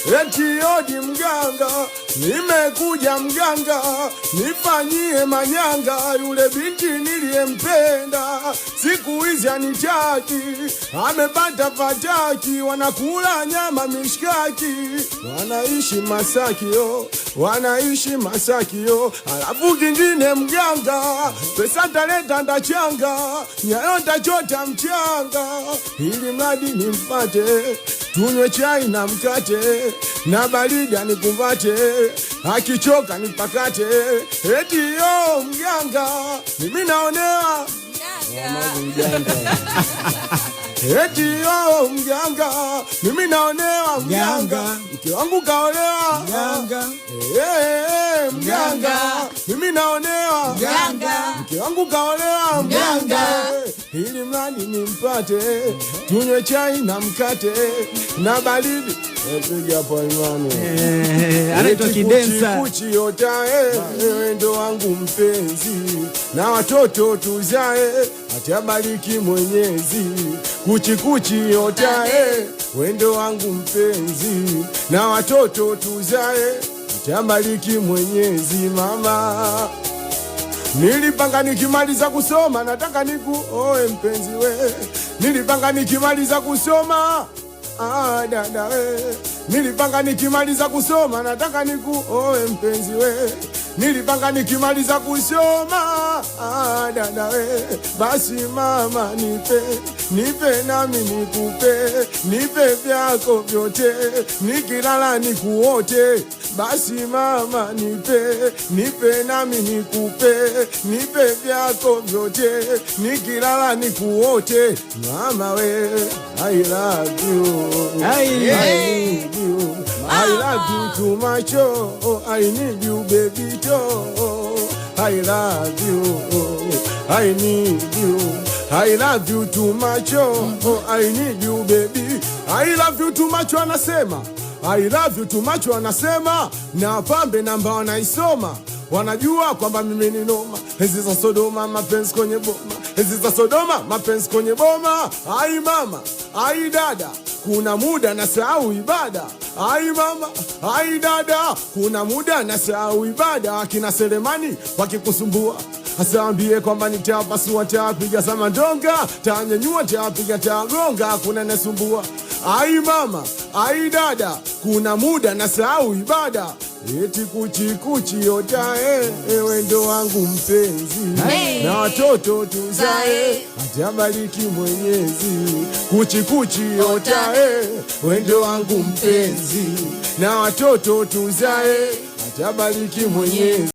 eti odi mganga, nimekuja mganga, nifanyie manyanga, yule binti niliyempenda siku hizi anitaki, amepata fataki, wanakula nyama mishkaki, wanaishi Masakio, wanaishi Masakio. Alafu kingine mganga, pesa taleta ndachanga, nyayo ndachota mchanga, ili mradi nimpate, tunywe chai na mkate, na baridi anikumbate, akichoka nipakate, eti yo mganga, mimi naonewa eti yo mganga, mimi naonewa mganga, mke wangu kaolewa mganga, mganga, mimi naonewa mganga, mke wangu kaolewa mganga, ili mradi nimpate, tunywe chai na mkate, na baridi piga hapo imani, anaitwa Kidensa kuchi yota, ndo wangu mpenzi, na watoto tuzae, atabariki Mwenyezi. Kuchi yota, wendo wangu mpenzi, na watoto tuzae, atabariki Mwenyezi. Mama, nilipanga nikimaliza kusoma nataka nikuoe mpenzi we, nilipanga nikimaliza kusoma dada we, nilipanga nikimaliza kusoma nataka nikuoe mpenzi we, nilipanga nikimaliza kusoma dada we, basi mama nipe nami nikupe, nipe vyako vyote, nikilala nikuote, basi mama nipe nami nikupe, nipe vyako vyote, nikilala nikuote, mama we, I love you, I need you, I love you too much, oh, I need you baby too, I love you, I need you, I love you too much, oh, I need you baby, I love you too much, wanasema I love you too much, wanasema na pambe namba wanaisoma, wanajua kwamba mimi ni noma, hizi za Sodoma mapenzi kwenye boma, hizi za Sodoma mapenzi kwenye boma. Ai mama, ai dada, kuna muda nasahau ibada. Ai mama, ai dada, kuna muda nasahau ibada. Akina Selemani wakikusumbua, asambie kwamba nitapasua, tapiga sama ndonga, tanyanyua, tapiga tagonga, kuna nasumbua. Ai mama, ai dada, kuna muda nasahau ibada. Eti kuchi yota, wendo wangu mpenzi, na watoto tuzae, atabariki Mwenyezi. Kuchi yota, wendo wangu mpenzi, na watoto tuzae, atabariki Mwenyezi.